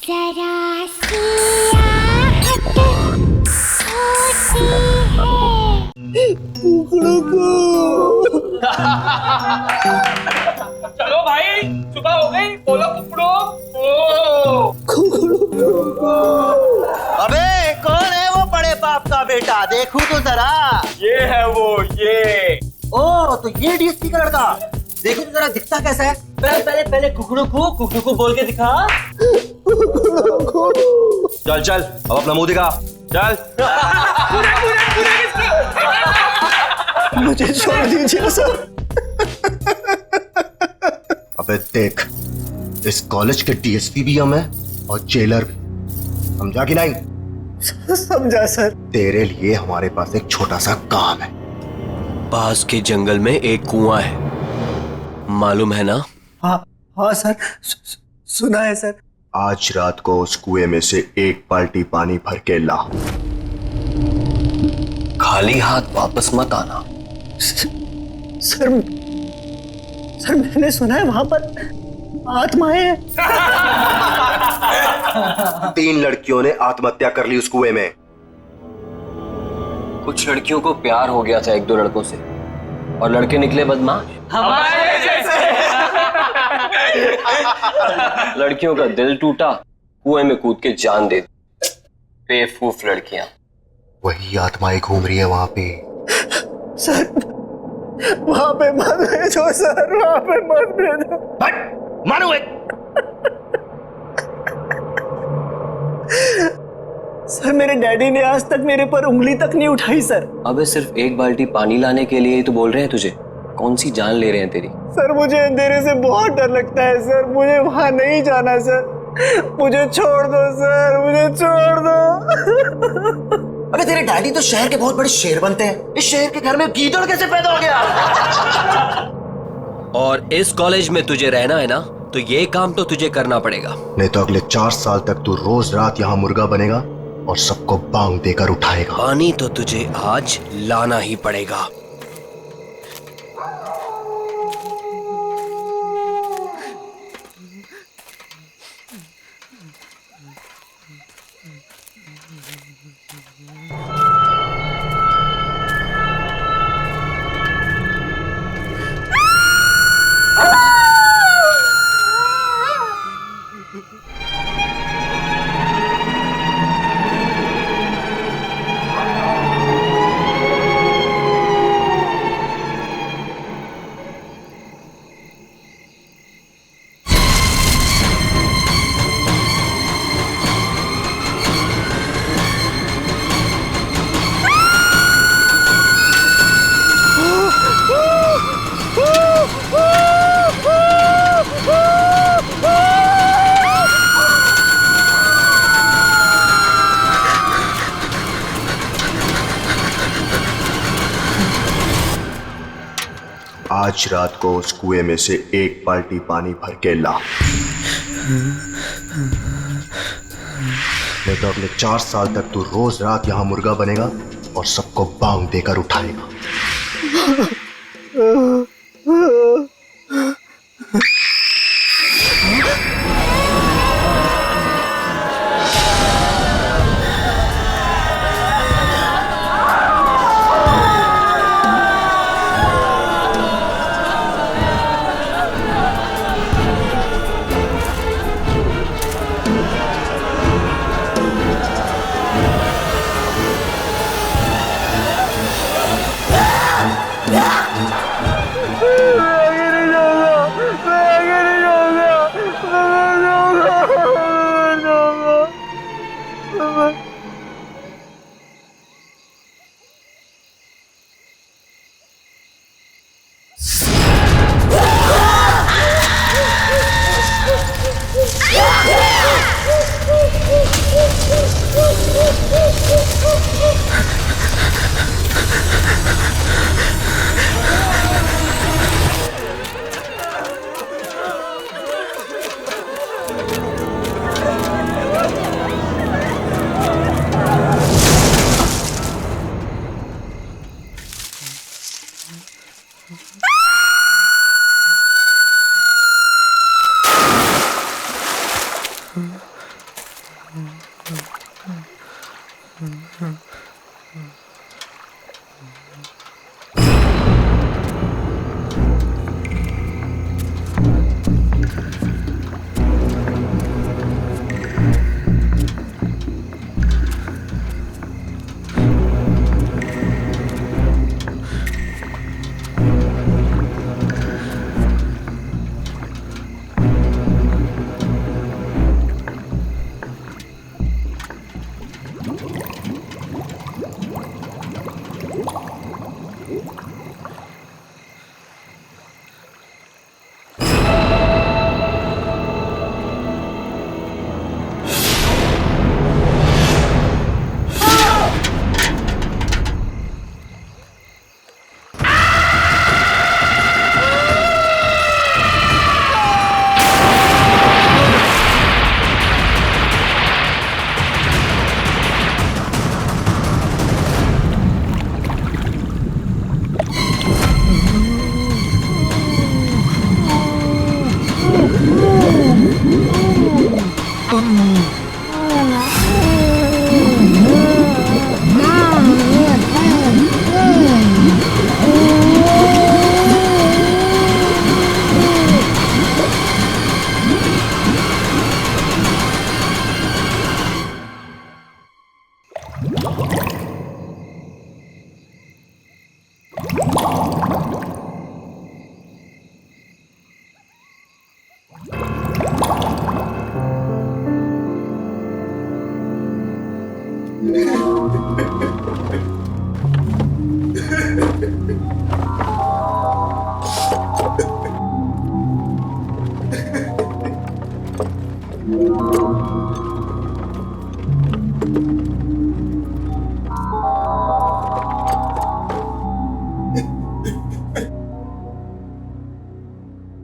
जरा सी आहट होती है कुकड़ों को। चलो भाई, सुबह हो गई, बोलो कुकड़ो। अबे कौन है वो बड़े बाप का बेटा, देखूं तो जरा। ये है वो, ये। ओ तो ये डीएसपी का लड़का, देखो तो जरा दिखता कैसा है। पहले कुकड़ू को बोल के दिखा। चल चल अब अपना मुंह दिखा, चल। मुझे छोड़ दीजिए सर। अबे देख, इस कॉलेज के डीएसपी भी हम हैं और जेलर भी, समझा कि नहीं? समझा सर। तेरे लिए हमारे पास एक छोटा सा काम है। पास के जंगल में एक कुआं है, मालूम है ना? हाँ सर, सुना है सर। आज रात को उस कुएं में से एक बाल्टी पानी भर के ला। खाली हाथ वापस मत आना। सर मैंने सुना है वहां पर आत्माएं हैं। 3 लड़कियों ने आत्महत्या कर ली उस कुएं में। कुछ लड़कियों को प्यार हो गया था 1-2 लड़कों से, और लड़के निकले बदमाश। हमारे जैसे। लड़कियों का दिल टूटा, कुएं में कूद के जान दे दी। बेवकूफ लड़कियां। वही आत्माएं घूम रही है वहां पे। सर वहां पे मत भेजो सर, वहां पे मत भेजो। मारो सर मेरे डैडी ने आज तक मेरे पर उंगली तक नहीं उठाई सर। अबे सिर्फ एक बाल्टी पानी लाने के लिए ही तो बोल रहे हैं तुझे। कौन सी जान ले रहे हैं तेरी? सर मुझे अंधेरे से बहुत डर लगता है सर, मुझे वहां नहीं जाना सर, मुझे छोड़ दो सर, मुझे छोड़ दो। अबे तेरे डैडी तो शहर के बहुत बड़े शेर बनते हैं, इस शहर के घर में गीदड़ कैसे पैदा हो गया? और इस कॉलेज में तुझे रहना है ना, तो ये काम तो तुझे करना पड़ेगा। नहीं तो अगले 4 साल तक तू रोज रात यहाँ मुर्गा बनेगा और सबको बांग देकर उठाएगा। पानी तो तुझे आज लाना ही पड़ेगा। आज रात को उस कुएं में से एक बाल्टी पानी भर के ला। नहीं तो अगले 4 साल तक तू रोज रात यहाँ मुर्गा बनेगा और सबको बांग देकर उठाएगा। Yeah! क्या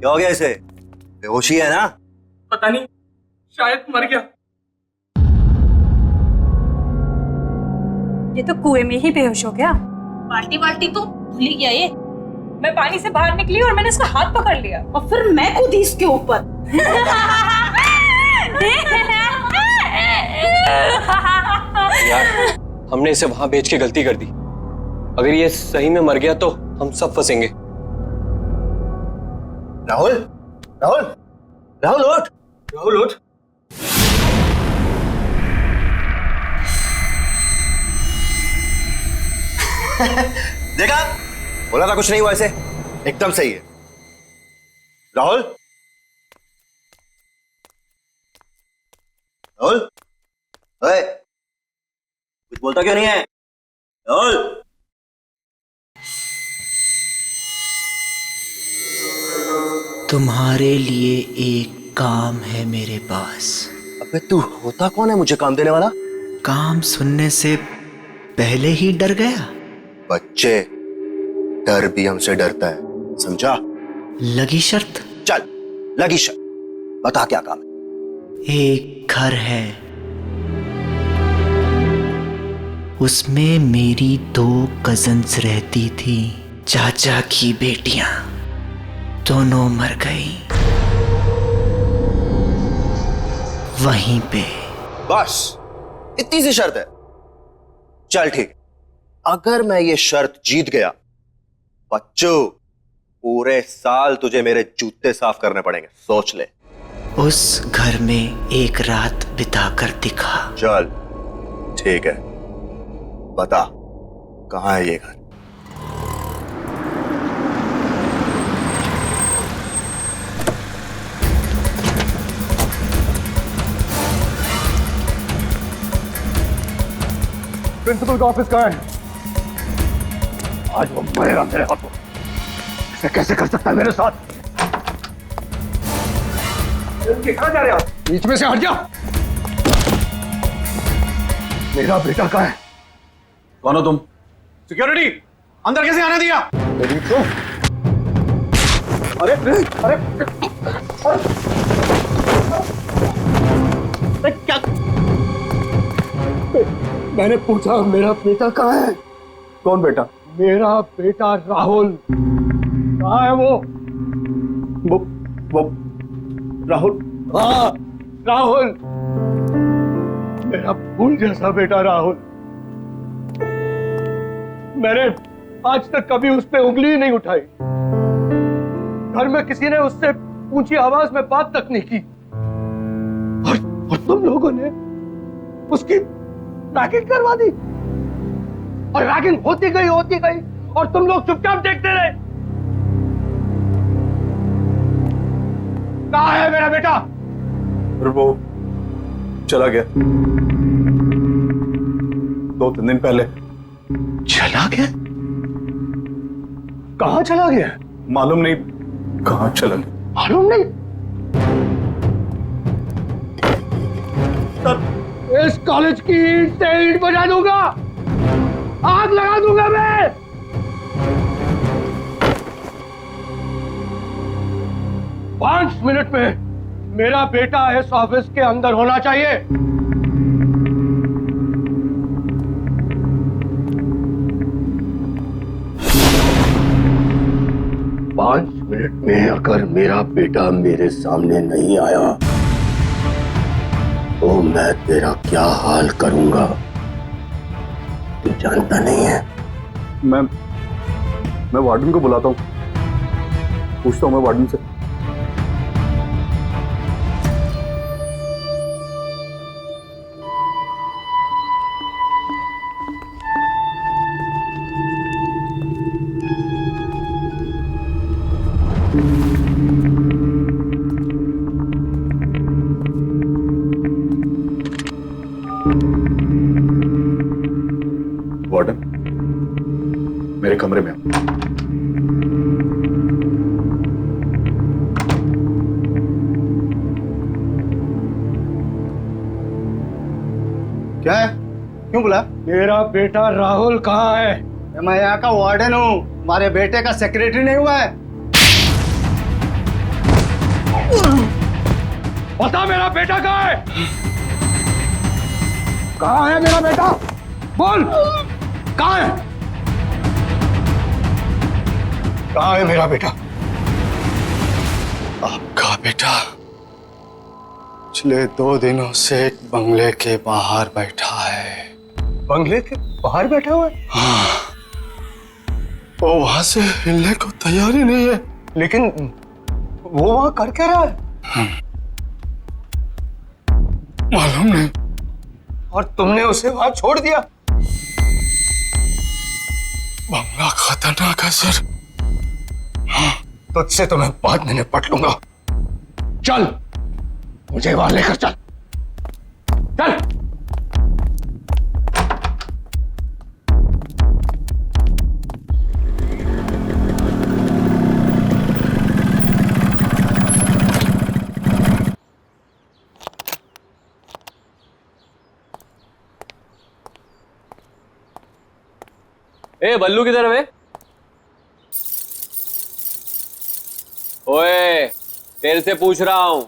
हो गया इसे? बेहोशी है ना? पता नहीं, शायद मर गया। ये तो कुएं में ही बेहोश हो गया। बाल्टी बाल्टी तो भूल ही गया ये। मैं पानी से बाहर निकली और मैंने इसका हाथ पकड़ लिया और फिर मैं कूदी इसके ऊपर। यार, हमने इसे वहां भेज के गलती कर दी। अगर ये सही में मर गया तो हम सब फंसेंगे। राहुल, राहुल, राहुल उठ, राहुल उठ। देखा, बोला था कुछ नहीं हुआ इसे, एकदम सही है। राहुल, राहुल, ओए, कुछ बोलता क्यों नहीं है? राहुल, तुम्हारे लिए एक काम है मेरे पास। अबे तू होता कौन है मुझे काम देने वाला? काम सुनने से पहले ही डर गया। बच्चे, डर भी हमसे डरता है, समझा? लगी शर्त? चल, लगी शर्त, बता क्या काम है? एक घर है, उसमें मेरी 2 कजन्स रहती थी, चाचा की बेटियां, दोनों मर गई वहीं पे। बस इतनी सी शर्त है? चल ठीक, अगर मैं ये शर्त जीत गया, बच्चों, पूरे साल तुझे मेरे जूते साफ करने पड़ेंगे, सोच ले। उस घर में एक रात बिताकर दिखा। चल ठीक है, बता कहां है ये घर? प्रिंसिपल का ऑफिस कहाँ है? आज वो मरेगा मेरे हाथों। ऐसे कैसे कर सकता है मेरे साथ? कहाँ जा रहे हो? बीच में से हट जा। मेरा बेटा कहाँ है? कौन हो तुम? सिक्योरिटी, अंदर कैसे आने दिया? अरे अरे अरे क्या? मैंने पूछा मेरा बेटा कहाँ है? कौन बेटा? मेरा बेटा राहुल कहाँ है? वो राहुल। हाँ, राहुल। मेरा फूल जैसा बेटा राहुल। मैंने आज तक कभी उस पे उंगली ही नहीं उठाई। घर में किसी ने उससे ऊंची आवाज में बात तक नहीं की। और तुम लोगों ने उसकी रैगिंग करवा दी। और रैगिंग होती गई और तुम लोग चुपचाप देखते रहे। कहाँ है मेरा बेटा? वो चला गया 2-3 दिन पहले। चला गया? कहाँ चला गया? मालूम नहीं कहाँ चला गया। मालूम नहीं? इस कॉलेज की ईंट से ईंट बजा दूंगा, आग लगा दूंगा मैं। पांच मिनट में मेरा बेटा इस ऑफिस के अंदर होना चाहिए। 5 मिनट में अगर मेरा बेटा मेरे सामने नहीं आया तो मैं तेरा क्या हाल करूंगा तू जानता नहीं है। मैं वार्डन को बुलाता हूँ, पूछता हूँ मैं वार्डन से। वार्डन, मेरे कमरे में क्या है? क्यों बुला? मेरा बेटा राहुल कहाँ है? मैं यहाँ का वार्डन हूँ, हमारे बेटे का सेक्रेटरी नहीं हुआ है। बता मेरा बेटा कहाँ है? कहाँ है मेरा बेटा? बोल, कहाँ है? कहाँ है मेरा बेटा? आपका बेटा पिछले 2 दिनों से एक बंगले के बाहर बैठा है। बंगले के बाहर बैठा हुआ है? हाँ, वो वहां से हिलने को तैयार ही नहीं है। लेकिन वो वहां कर क्या रहा है? मालूम नहीं। और तुमने उसे वहां छोड़ दिया? बंगला खतरनाक है सर। हाँ, तुझसे तो मैं बाद में निपट लूंगा। चल, मुझे वहां लेकर चल। चल। ए बल्लू किधर है? ओए, तेरे से पूछ रहा हूं।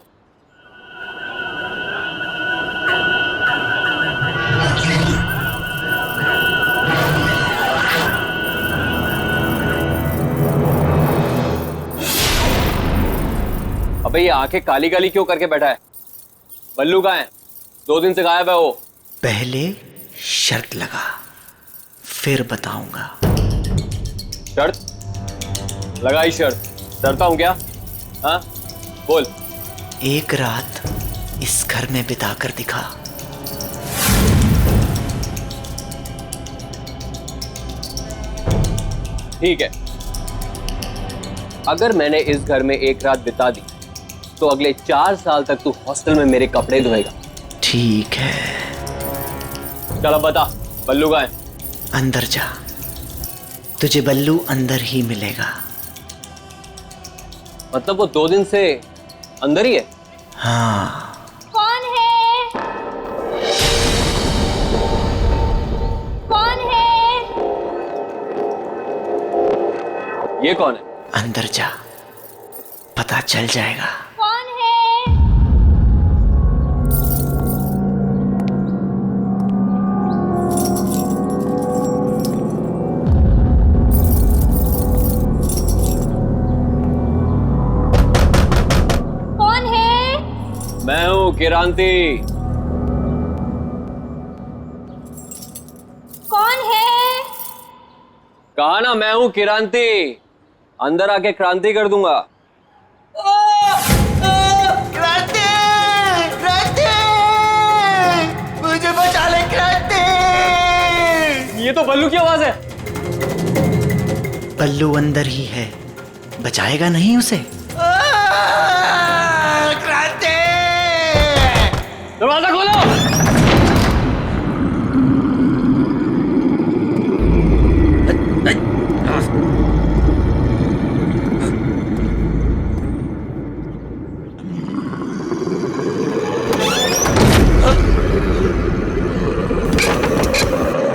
अबे ये आंखें काली काली क्यों करके बैठा है? बल्लू कहाँ है? 2 दिन से गायब है वो। पहले शर्त लगा, फिर बताऊंगा। शर्त? लगाई शर्त। डरता हूं क्या? हाँ, बोल। एक रात इस घर में बिताकर दिखा। ठीक है, अगर मैंने इस घर में एक रात बिता दी तो अगले 4 साल तक तू हॉस्टल में मेरे कपड़े धोएगा। ठीक है, चल अब बता, बल्लू कहाँ है? अंदर जा, तुझे बल्लू अंदर ही मिलेगा। मतलब वो 2 दिन से अंदर ही है? हाँ। कौन है? कौन है? ये कौन है? अंदर जा, पता चल जाएगा। कौन है? मैं हूँ किरांती। कहा ना मैं हूं क्रांति, अंदर आके क्रांति कर दूंगा। क्रांति, क्रांति, मुझे बचा ले क्रांति। ये तो बल्लू की आवाज है। बल्लू अंदर ही है, बचाएगा नहीं उसे? क्रांति, दरवाजा खोलो।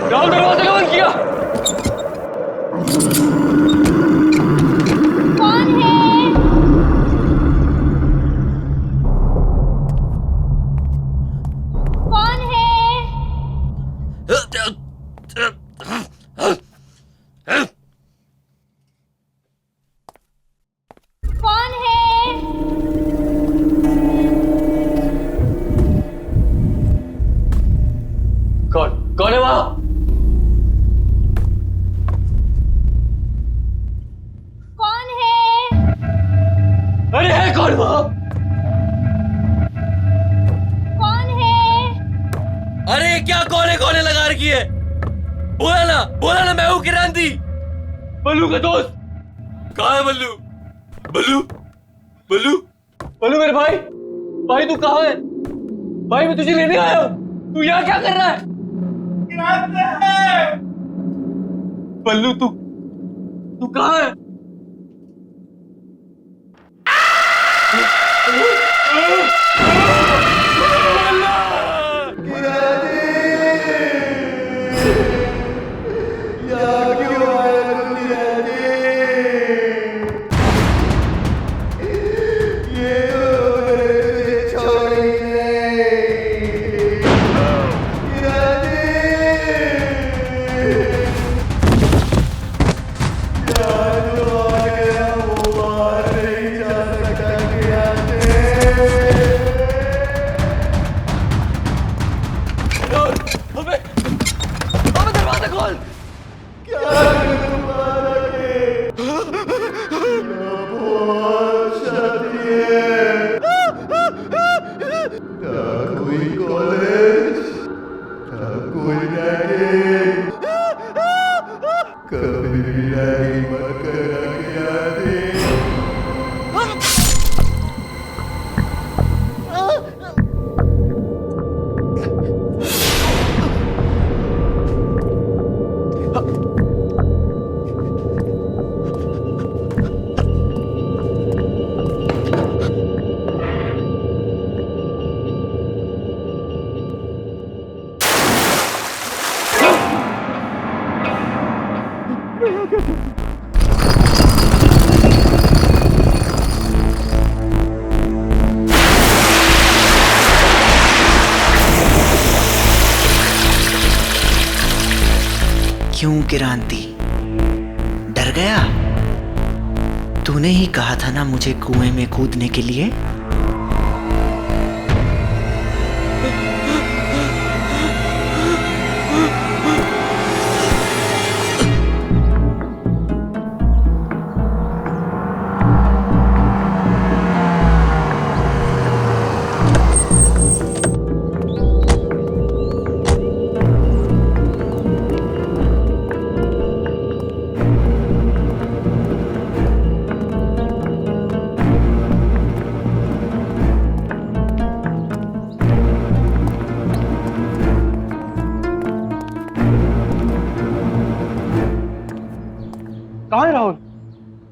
राहुल दरवाजा बंद किया। कौन है? कौन है? कौन है? कौन है वहां? कौन है? अरे है कौन वहां? कौन है? अरे क्या कौन है लगा रखी है? बोला ना मैं हूं क्रांति, बल्लू का दोस्त। कहाँ है बल्लू? बल्लू बल्लू बल्लू मेरे भाई तू कहाँ है? भाई मैं तुझे लेने आया हूँ, तू यहाँ क्या कर रहा है? बल्लू तू कहाँ है? दरवाजा खोल। क्यों क्रांति, डर गया? तूने ही कहा था ना मुझे कुएं में कूदने के लिए। कहाँ है राहुल?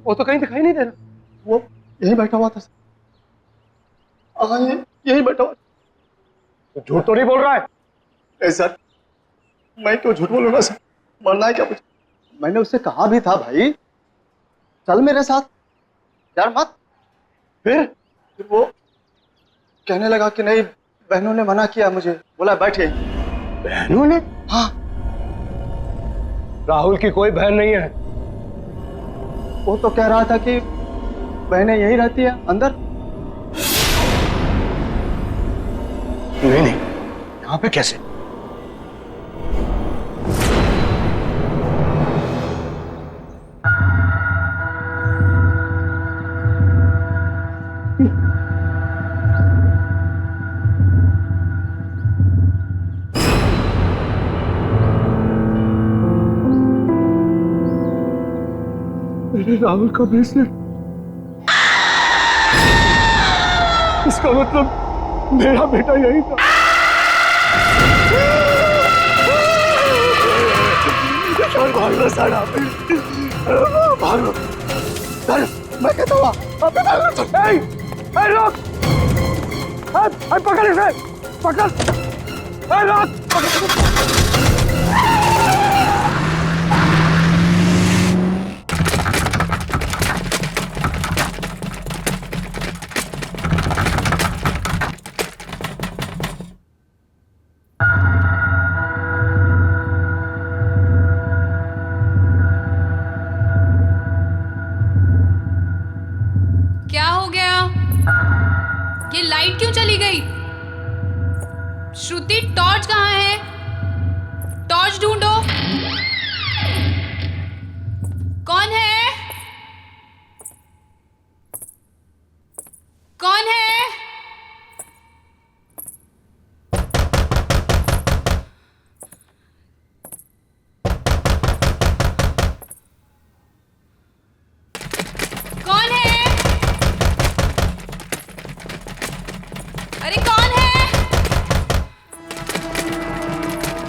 वो तो कहीं दिखाई नहीं दे रहा। वो यहीं बैठा हुआ था। यहीं बैठा हुआ। तो झूठ तो नहीं बोल रहा है? नहीं सर, मैं क्यों झूठ बोलूंगा सर? मरना है क्या मुझे? मैंने उससे कहा भी था भाई चल मेरे साथ, यार मत। फिर वो कहने लगा कि नहीं, बहनों ने मना किया मुझे, बोला बैठे। बहनों ने? हाँ। राहुल की कोई बहन नहीं है। वो तो कह रहा था कि बहनें यहीं रहती है अंदर। नहीं, यहाँ पे कैसे? मेरे राहुल का ब्रेसलेट। इसका मतलब मेरा बेटा यही था। भागो सारा, भागो। मैं कहता हूँ रोक, पकड़ इसे, पकड़, रोक, क्या हो गया? ये लाइट क्यों चली गई? श्रुति, टॉर्च कहाँ है? टॉर्च ढूंढो। कौन है? कौन है? कौन है? अरे कौन है?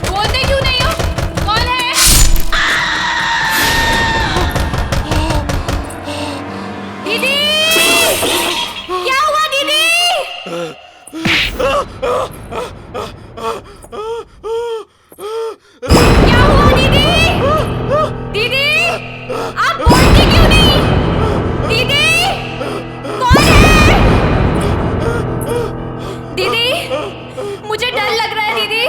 बोलते क्यों नहीं हो? कौन है? दीदी, क्या हुआ दीदी? क्या हुआ दीदी? दीदी, आप बोलते क्यों नहीं? दीदी, कौन है? दीदी, मुझे डर लग रहा है दीदी।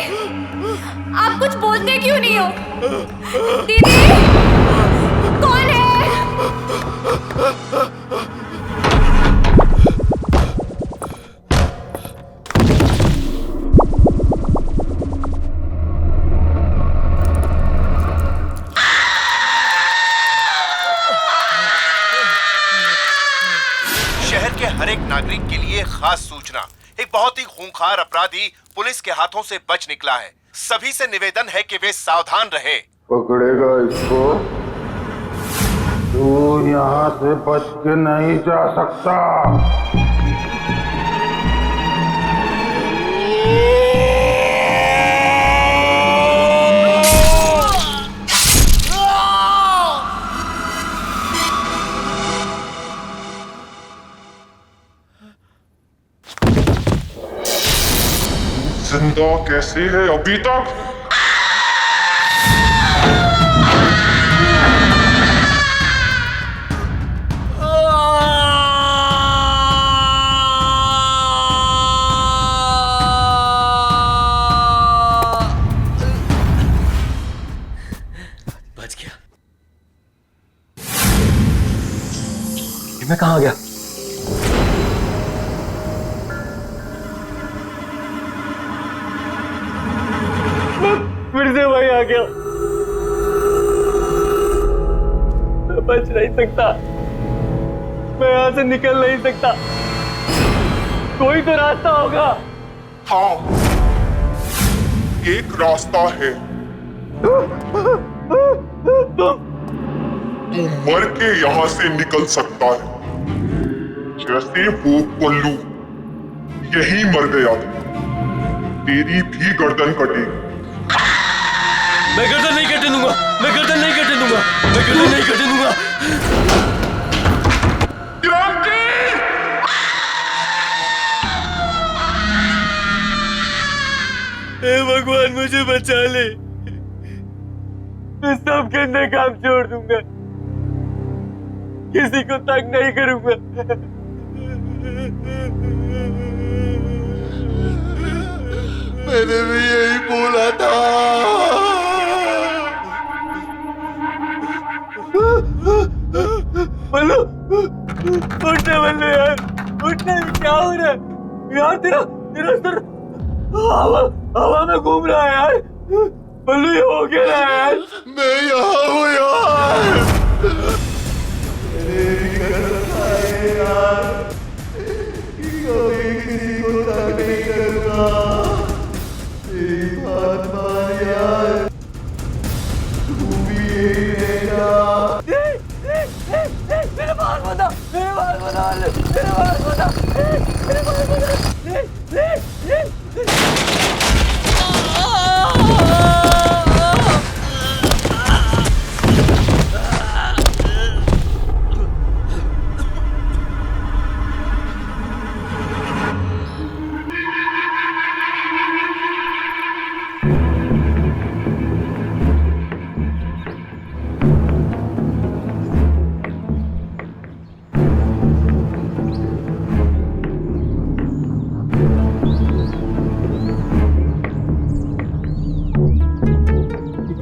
आप कुछ बोलते क्यों नहीं हो? दीदी, कौन है? शहर के हर एक नागरिक के लिए खास सूचना। एक बहुत ही खूंखार अपराधी पुलिस के हाथों से बच निकला है। सभी से निवेदन है कि वे सावधान रहे। पकड़ेगा इसको, तू यहाँ से बच के नहीं जा सकता। जिंदा कैसे है अभी तक? बच गया। मैं कहाँ गया? फिर से वही आ गया। मैं बच नहीं सकता, मैं यहाँ से निकल नहीं सकता। कोई तो रास्ता होगा। हाँ, एक रास्ता है। तू मर के यहाँ से निकल सकता है, जैसे वो पल्लू यही मर गया, तेरी भी गर्दन कटेगी। मैं गर्दन नहीं कटने दूंगा, मैं गर्दन नहीं कटने दूंगा, मैं गर्दन नहीं कटने दूंगा। हे भगवान, मुझे बचा ले। मैं सब करने काम छोड़ दूंगा, किसी को तंग नहीं करूंगा। मैंने भी यही बोला था। बल्लू, उठना बल्लू यार, उठना। क्या हो रहा है यार? तेरा सर हवा में घूम रहा है यार। बल्लू, ये हो क्या रहा है यार? मैं यहाँ हूँ यार। किसी को तंग नहीं करूँगा। तेरी बात मान यार, तू भी यही रहेगा।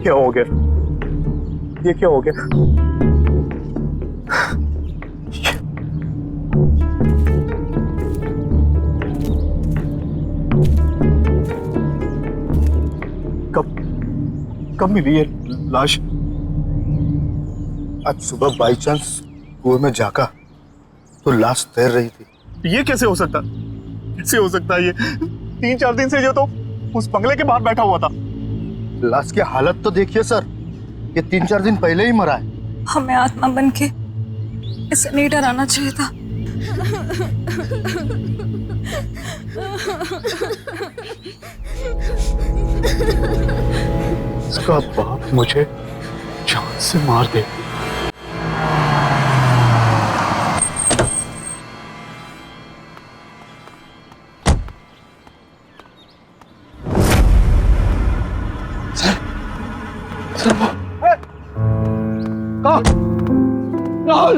क्या हो गया? ये क्या हो गया? कब मिली है लाश? आज सुबह बाई चांस कुएं में झांका तो लाश तैर रही थी। ये कैसे हो सकता? कैसे हो सकता है ये? 3-4 दिन से जो तो उस बंगले के बाहर बैठा हुआ था। लाश की हालत तो देखिए सर, ये 3-4 दिन पहले ही मरा है। हमें आत्मा बन के इसे नहीं डराना चाहिए था। इसका बाप मुझे जान से मार दे। राहुल,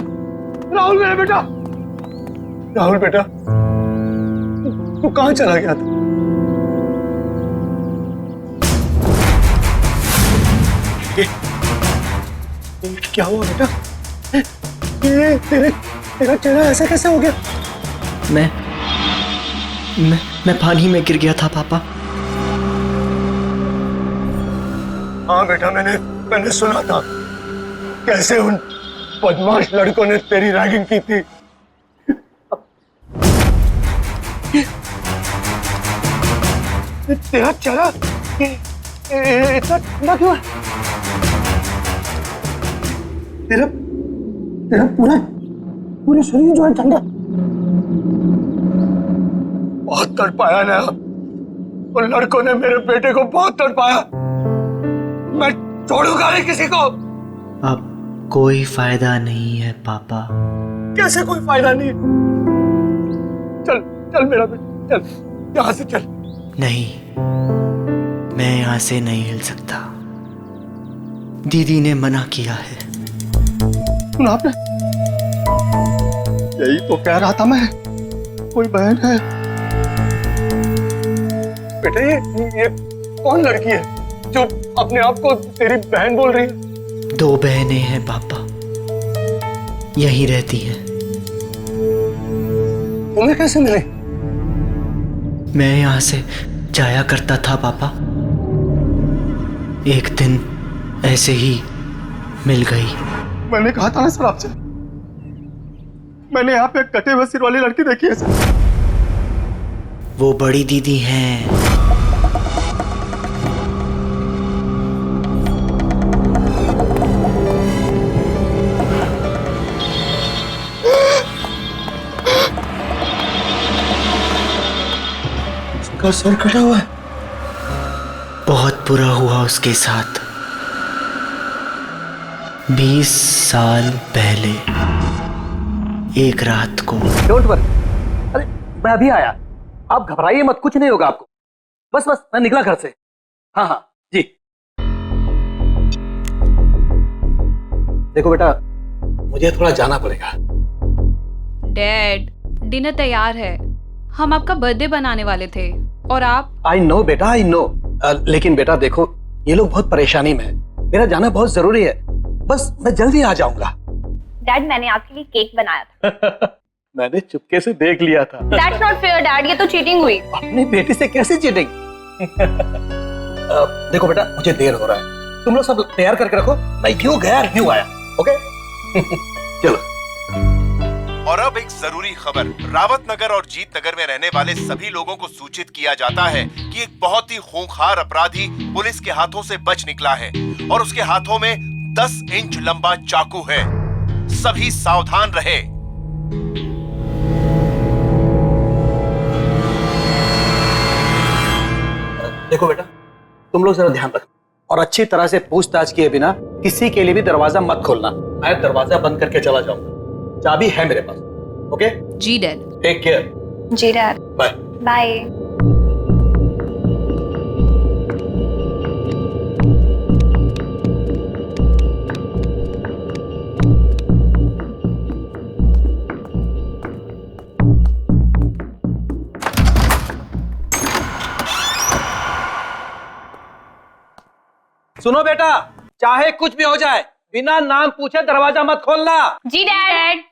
राहुल मेरा बेटा, राहुल बेटा, तू कहाँ चला गया था? क्या हुआ बेटा? ये तेरा चेहरा ऐसा कैसे हो गया? मैं पानी में गिर गया था पापा। हाँ बेटा, मैंने सुना था कैसे उन बदमाश लड़कों ने तेरी रैगिंग की थी। तेरा चेहरा इतना ठंडा क्यों है? तेरा पूरा शरीर जो है ठंडा। बहुत तड़पाया ना उन लड़कों ने, मेरे बेटे को बहुत तड़पाया। मैं छोड़ूंगा नहीं किसी को। अब कोई फायदा नहीं है पापा। कैसे कोई फायदा नहीं? चल चल मेरा बेटा, चल यहाँ से चल। नहीं, मैं यहाँ से नहीं हिल सकता। दीदी ने मना किया है। सुना आपने? यही तो कह रहा था मैं, कोई बहन है। बेटा ये कौन लड़की है जो अपने आप को तेरी बहन बोल रही है? 2 बहनें हैं पापा, यहीं रहती हैं। तुम्हें कैसे मिली? मैं यहाँ से जाया करता था पापा, एक दिन ऐसे ही मिल गई। मैंने कहा था ना सर आपसे, मैंने यहाँ पे कटे हुए सिर वाली लड़की देखी है सर। वो बड़ी दीदी हैं। उसका सर कटा हुआ है। बहुत बुरा हुआ उसके साथ। 20 साल पहले एक रात को। डोंट वरी, अरे मैं अभी आया, आप घबराइए मत, कुछ नहीं होगा आपको। बस मैं निकला घर से। हाँ हाँ जी। देखो बेटा, मुझे थोड़ा जाना पड़ेगा। डैड, डिनर तैयार है। हम आपका बर्थडे बनाने वाले थे और आप। आई नो बेटा, आई नो। लेकिन बेटा देखो, ये लोग बहुत परेशानी में है, मेरा जाना बहुत जरूरी है। बस मैं जल्दी आ जाऊंगा। डैड, मैंने आपके लिए केक बनाया था। मैंने चुपके से देख लिया था। That's not fair, डैड, ये तो चीटिंग हुई। अपनी बेटी से कैसे चीटिंग? देखो बेटा, मुझे देर हो रहा है, तुम लोग सब तैयार करके रखो, मैं क्यों गया क्यों आया। ओके चलो। और अब एक जरूरी खबर। रावत नगर और जीत नगर में रहने वाले सभी लोगों को सूचित किया जाता है कि एक बहुत ही खूंखार अपराधी पुलिस के हाथों से बच निकला है और उसके हाथों में 10 इंच लंबा चाकू है। सभी सावधान रहे। देखो बेटा, तुम लोग जरा ध्यान रखो और अच्छी तरह से पूछताछ किए बिना किसी के लिए भी दरवाजा मत खोलना। मैं दरवाजा बंद करके चला जाऊंगा, चाबी है मेरे पास। ओके जी डैड। Take care. जी डैड। Bye bye. सुनो बेटा, चाहे कुछ भी हो जाए, बिना नाम पूछे दरवाजा मत खोलना। जी डैड।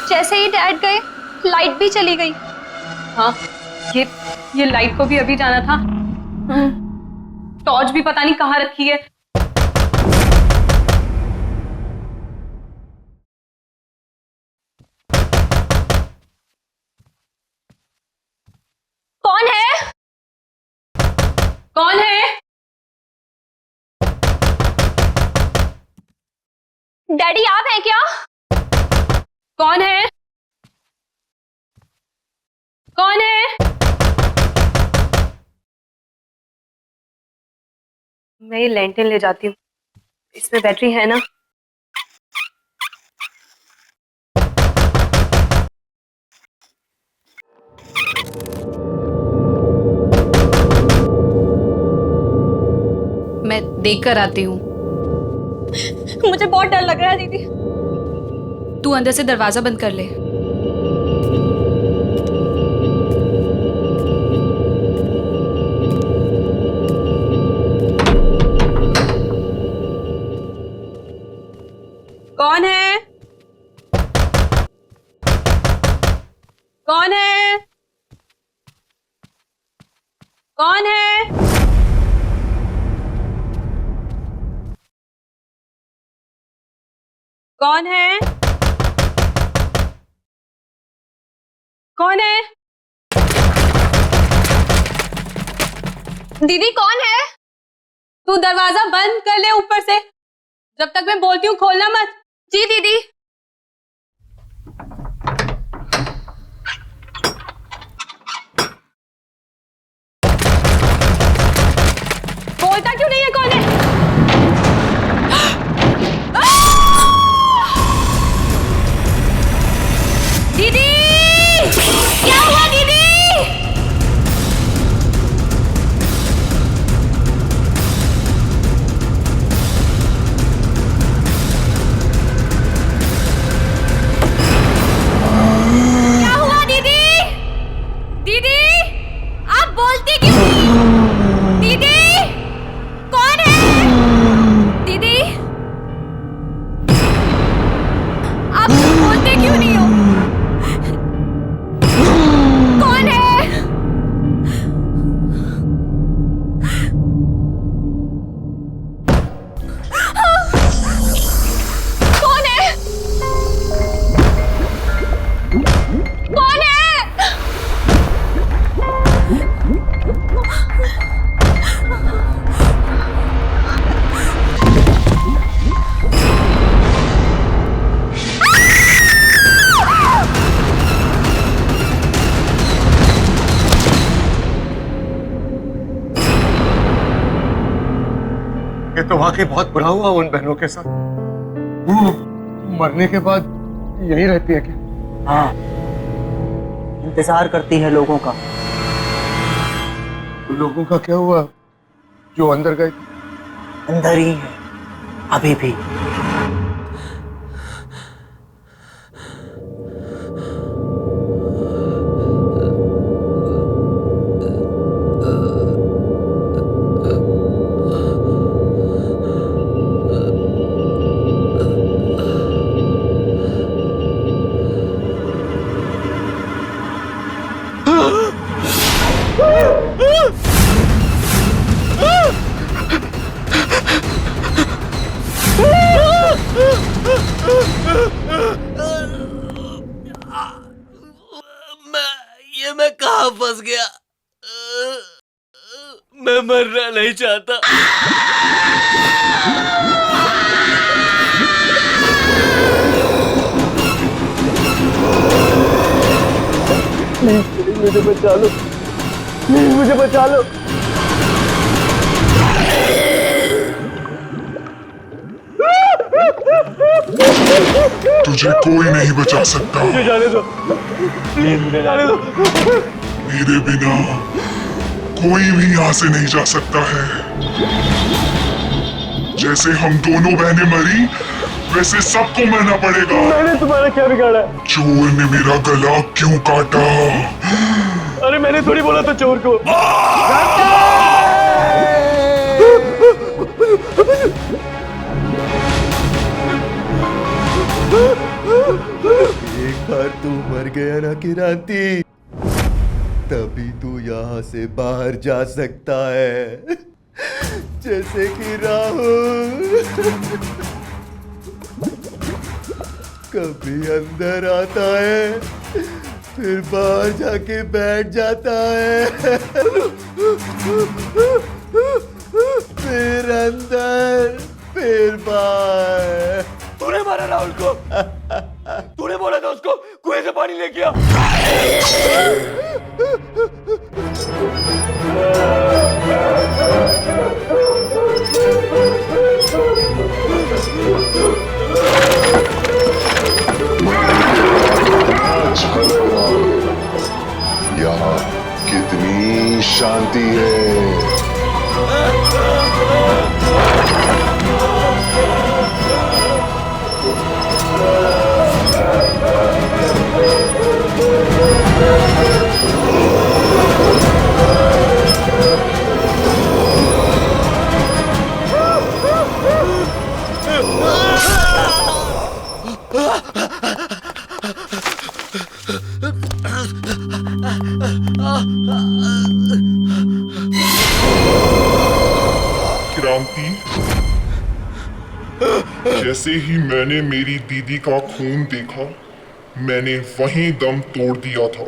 जैसे ही डैड गए, लाइट भी चली गई। हाँ, ये लाइट को भी अभी जाना था। टॉर्च भी पता नहीं कहाँ रखी है। कौन है? कौन है? डैडी आप हैं क्या? कौन है? कौन है? मैं ये लैंटर्न ले जाती हूँ, इसमें बैटरी है ना? मैं देख कर आती हूँ। मुझे बहुत डर लग रहा है दीदी। तू अंदर से दरवाजा बंद कर ले। कौन है? कौन है? कौन है? कौन है? कौन है? दीदी कौन है? तू दरवाजा बंद कर ले ऊपर से। जब तक मैं बोलती हूँ खोलना मत। जी दीदी। बोलता क्यों नहीं है कौन है? दीदी क्या हुआ दीदी? क्या हुआ दीदी? दीदी आप बोलती क्यों नहीं? दीदी कौन है? दीदी आप बोलते क्यों नहीं हो? कौन है? कौन है? कौन है? ये तो वाकई बहुत बुरा हुआ उन बहनों के साथ। वो मरने के बाद यहीं रहती है क्या? हाँ, इंतजार करती है लोगों का। लोगों का क्या हुआ जो अंदर गए? अंदर ही है अभी भी। मैं कहाँ फंस गया? मैं मरना नहीं चाहता। मुझे बचा लो, मुझे बचा लो। तुझे कोई नहीं बचा सकता। मुझे जाने दो, प्लीज मुझे जाने दो। मेरे बिना कोई भी यहाँ से नहीं जा सकता है। जैसे हम दोनों बहनें मरी, वैसे सबको मरना पड़ेगा। मैंने तुम्हारा क्या बिगाड़ा? चोर ने मेरा गला क्यों काटा? अरे मैंने थोड़ी बोला था चोर को। एक बार तू मर गया ना किरांती, तभी तू यहाँ से बाहर जा सकता है। जैसे कि राहुल कभी अंदर आता है, फिर बाहर जाके बैठ जाता है, फिर अंदर, फिर बाहर। तूने मारा राहुल को? तूने बोला था उसको कुएं से पानी लेके आ। यहाँ कितनी शांति है। क्रांति, जैसे ही मैंने मेरी दीदी का खून देखा, मैंने वहीं दम तोड़ दिया था।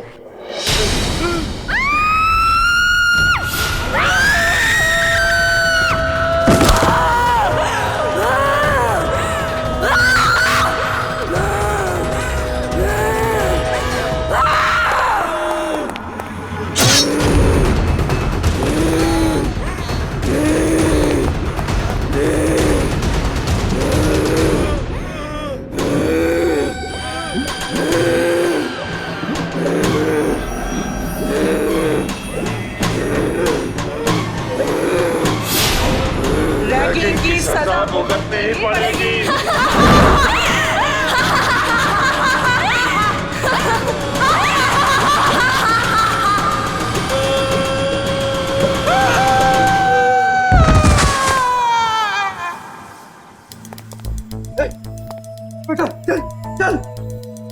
बेटा चल चल,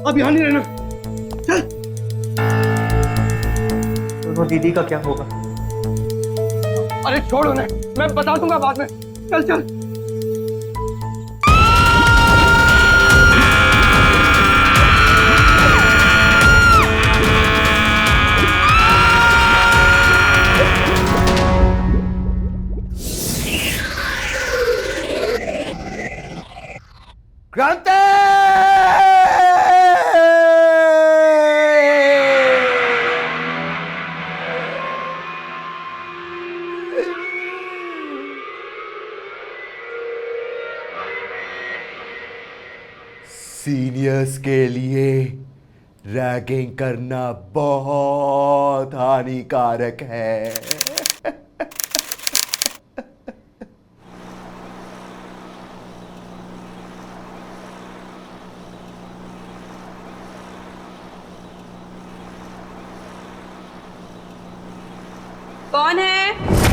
अब यहाँ नहीं रहना, चल। दोनों दीदी का क्या होगा? अरे छोड़ उन्हें, मैं बता दूंगा बाद में। चल चल। क्रांति! सीनियर्स के लिए रैगिंग करना बहुत हानिकारक है। कौन है?